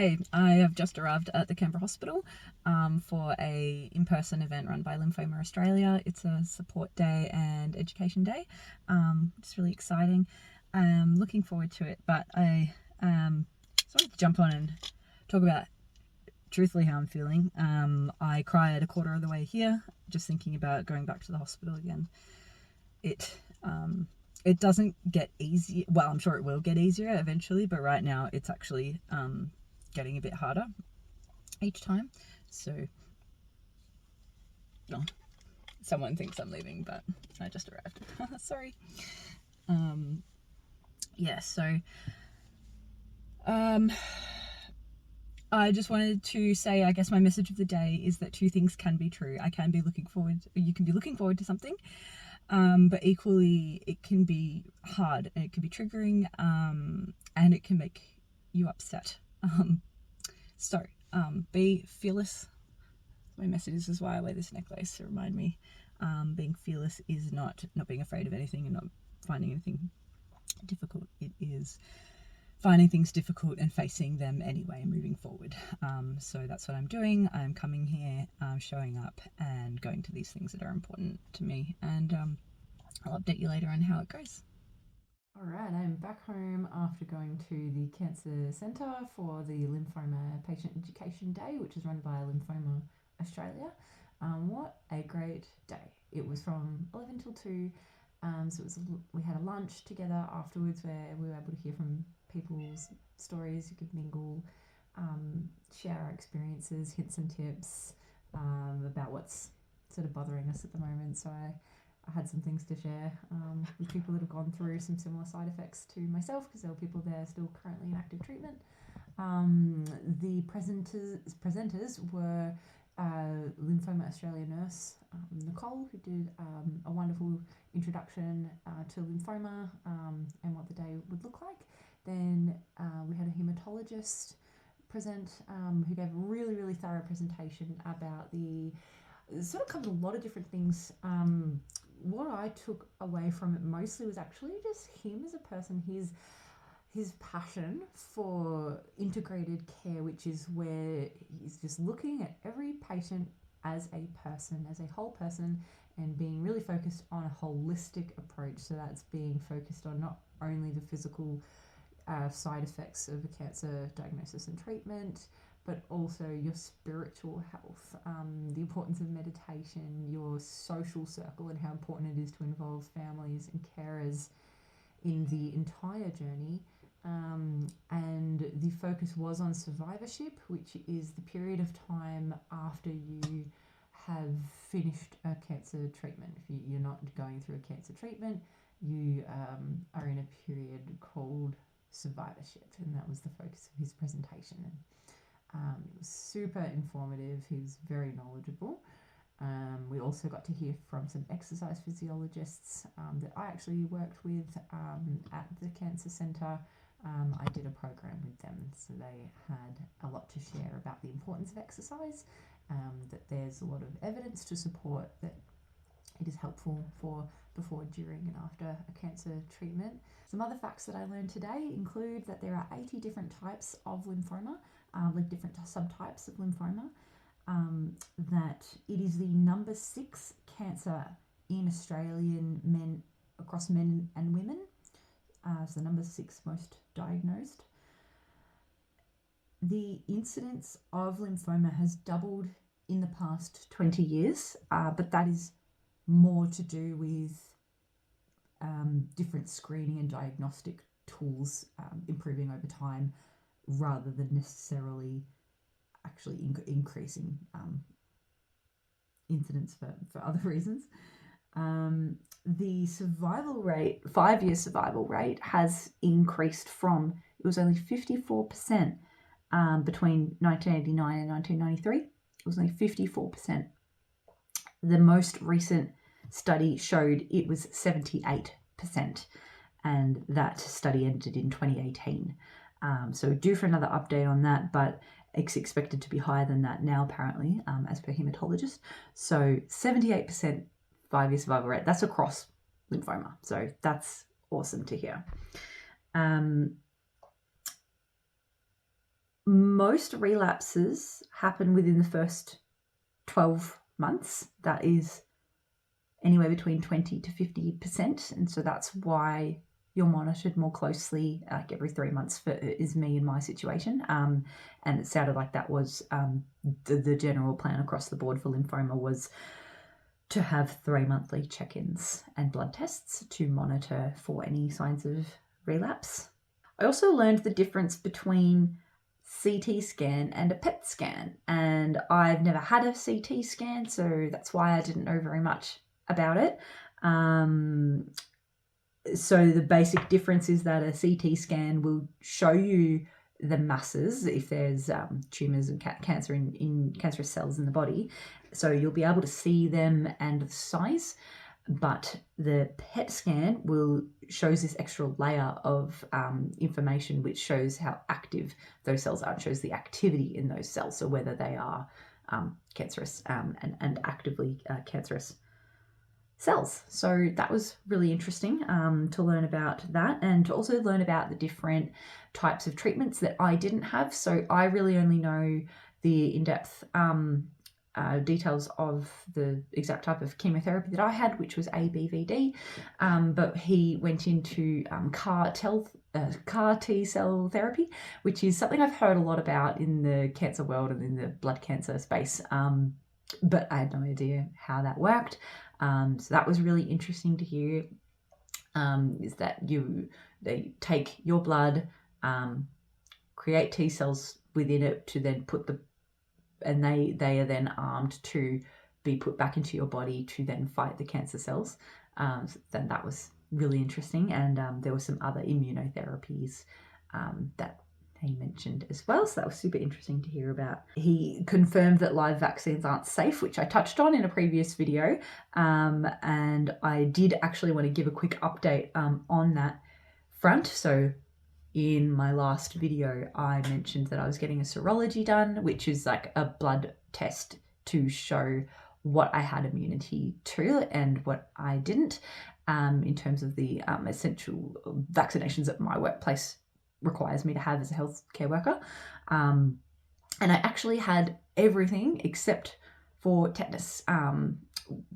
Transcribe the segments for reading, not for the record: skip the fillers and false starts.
Hi, I have just arrived at the Canberra Hospital for a in-person event run by Lymphoma Australia. It's a support day and education day. It's really exciting. I'm looking forward to it, but I just wanted to jump on and talk about truthfully how I'm feeling. I cried a quarter of the way here, just thinking about going back to the hospital again. It doesn't get easy. Well, I'm sure it will get easier eventually, but right now it's actually getting a bit harder each time. So, oh, someone thinks I'm leaving, but I just arrived. Sorry. I just wanted to say, I guess my message of the day is that two things can be true. You can be looking forward to something, but equally it can be hard and it can be triggering, and it can make you upset. So be fearless. My message is why I wear this necklace to remind me. Being fearless is not being afraid of anything and not finding anything difficult. It is finding things difficult and facing them anyway, moving forward. So that's what I'm doing. I'm coming here, showing up and going to these things that are important to me, and I'll update you later on how it goes. Alright, I'm back home after going to the Cancer Centre for the Lymphoma Patient Education Day, which is run by Lymphoma Australia. What a great day. It was from 11 till 2, so we had a lunch together afterwards where we were able to hear from people's stories. You could mingle, share our experiences, hints and tips about what's sort of bothering us at the moment. So I had some things to share with people that have gone through some similar side effects to myself, because there were people there still currently in active treatment. The presenters were Lymphoma Australia nurse Nicole, who did a wonderful introduction to lymphoma and what the day would look like. Then we had a hematologist present who gave a really, really thorough presentation about sort of covered a lot of different things. What I took away from it mostly was actually just him as a person, his passion for integrated care, which is where he's just looking at every patient as a person, as a whole person, and being really focused on a holistic approach. So that's being focused on not only the physical side effects of a cancer diagnosis and treatment, but also your spiritual health, the importance of meditation, your social circle, and how important it is to involve families and carers in the entire journey. And the focus was on survivorship, which is the period of time after you have finished a cancer treatment. If you're not going through a cancer treatment, you are in a period called survivorship, and that was the focus of his presentation. It was super informative. He was very knowledgeable. We also got to hear from some exercise physiologists that I actually worked with at the Cancer Centre. I did a program with them, so they had a lot to share about the importance of exercise, that there's a lot of evidence to support that it is helpful for before, during and after a cancer treatment. Some other facts that I learned today include that there are 80 different types of lymphoma, like different subtypes of lymphoma, that it is the number 6 cancer in Australian men, across men and women, so the number 6 most diagnosed. The incidence of lymphoma has doubled in the past 20 years, but that is more to do with different screening and diagnostic tools improving over time, rather than necessarily actually increasing incidence for other reasons. The survival rate, 5-year survival rate, has increased from, it was only 54% between 1989 and 1993. It was only 54%. The most recent study showed it was 78%, and that study ended in 2018. So due for another update on that, but it's expected to be higher than that now, apparently, as per hematologist. So 78% 5-year survival rate. That's across lymphoma. So that's awesome to hear. Most relapses happen within the first 12 months. That is anywhere between 20 to 50%. And so that's why you're monitored more closely, like every 3 months is me in my situation. And it sounded like that was the general plan across the board for lymphoma, was to have 3 monthly check-ins and blood tests to monitor for any signs of relapse. I also learned the difference between CT scan and a PET scan, and I've never had a CT scan, so that's why I didn't know very much about it. So the basic difference is that a CT scan will show you the masses if there's tumours and cancer in cancerous cells in the body, so you'll be able to see them and the size. But the PET scan shows this extra layer of information which shows how active those cells are. It shows the activity in those cells, so whether they are cancerous and actively cancerous cells. So that was really interesting to learn about that, and to also learn about the different types of treatments that I didn't have. So I really only know the in-depth details of the exact type of chemotherapy that I had, which was ABVD, but he went into CAR T cell therapy, which is something I've heard a lot about in the cancer world and in the blood cancer space, but I had no idea how that worked. So that was really interesting to hear, is that they take your blood, create T cells within it to then and they are then armed to be put back into your body to then fight the cancer cells. So then that was really interesting, and there were some other immunotherapies that he mentioned as well, so that was super interesting to hear about. He confirmed that live vaccines aren't safe, which I touched on in a previous video, and I did actually want to give a quick update on that front. So in my last video, I mentioned that I was getting a serology done, which is like a blood test to show what I had immunity to and what I didn't, in terms of the essential vaccinations that my workplace requires me to have as a healthcare worker. And I actually had everything except for tetanus,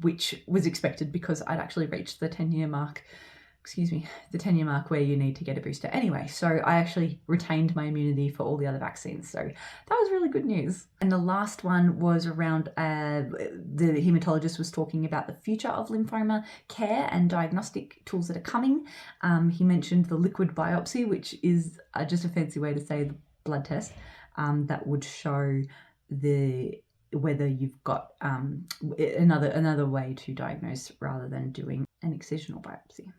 which was expected because I'd actually reached the 10-year mark where you need to get a booster anyway. So I actually retained my immunity for all the other vaccines. So that was really good news. And the last one was around the hematologist was talking about the future of lymphoma care and diagnostic tools that are coming. He mentioned the liquid biopsy, which is just a fancy way to say the blood test that would show whether you've got another way to diagnose rather than doing an excisional biopsy.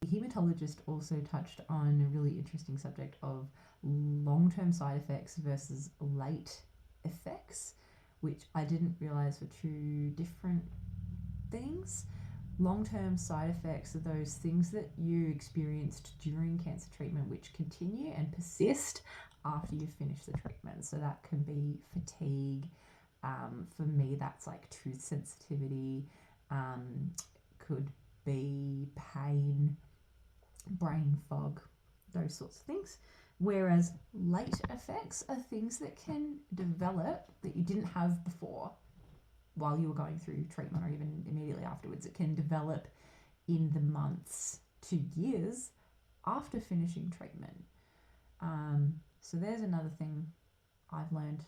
The hematologist also touched on a really interesting subject of long-term side effects versus late effects, which I didn't realise were two different things. Long-term side effects are those things that you experienced during cancer treatment which continue and persist after you finish the treatment. So that can be fatigue. For me, that's like tooth sensitivity. Could be pain, brain fog, those sorts of things. Whereas late effects are things that can develop that you didn't have before while you were going through treatment or even immediately afterwards. It can develop in the months to years after finishing treatment. So there's another thing I've learned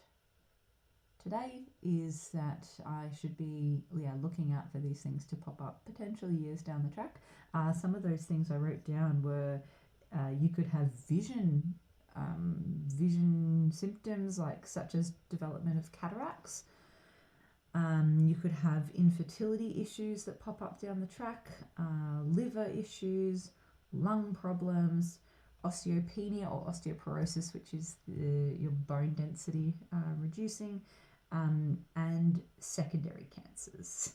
today, is that I should be looking out for these things to pop up potentially years down the track. Some of those things I wrote down were you could have vision symptoms, such as development of cataracts. You could have infertility issues that pop up down the track, liver issues, lung problems, osteopenia or osteoporosis, which is your bone density reducing, and secondary cancers.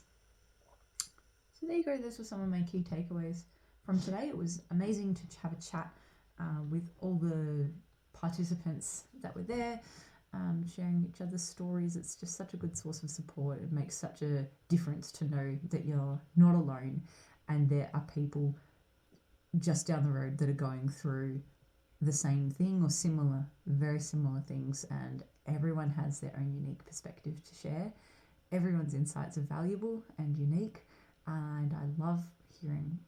So there you go, those were some of my key takeaways from today. It was amazing to have a chat with all the participants that were there, sharing each other's stories. It's just such a good source of support. It makes such a difference to know that you're not alone and there are people just down the road that are going through the same thing or similar, very similar things, and everyone has their own unique perspective to share. Everyone's insights are valuable and unique, and I love hearing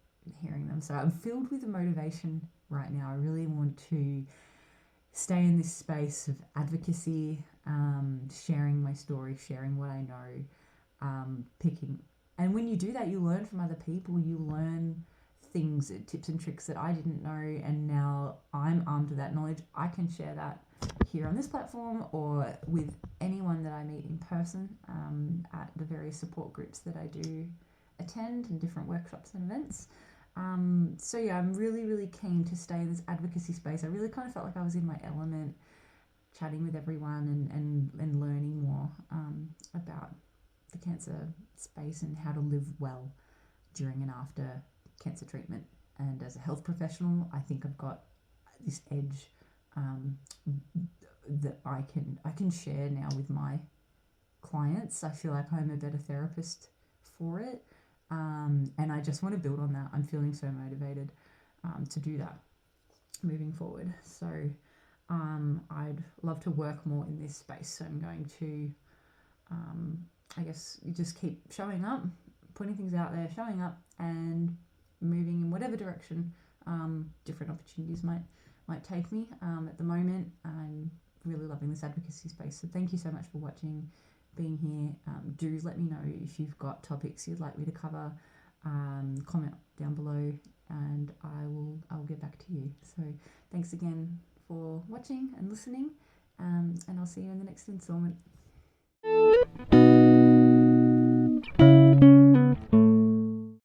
them. So I'm filled with motivation right now. I really want to stay in this space of advocacy, sharing my story, sharing what I know, picking. And when you do that, you learn from other people. You learn things, tips and tricks that I didn't know, and now I'm armed with that knowledge. I can share that here on this platform or with anyone that I meet in person at the various support groups that I do attend and different workshops and events. So yeah, I'm really, really keen to stay in this advocacy space. I really kind of felt like I was in my element, chatting with everyone and learning more about the cancer space and how to live well during and after cancer treatment. And as a health professional, I think I've got this edge that I can share now with my clients. I feel like I'm a better therapist for it. And I just want to build on that. I'm feeling so motivated to do that moving forward. So I'd love to work more in this space. So I'm going to, I guess, you just keep showing up, putting things out there, showing up, and moving in whatever direction different opportunities might take me. At the moment, I'm really loving this advocacy space. So thank you so much for watching, being here. Do let me know if you've got topics you'd like me to cover. Comment down below, and I'll get back to you. So thanks again for watching and listening, and I'll see you in the next installment.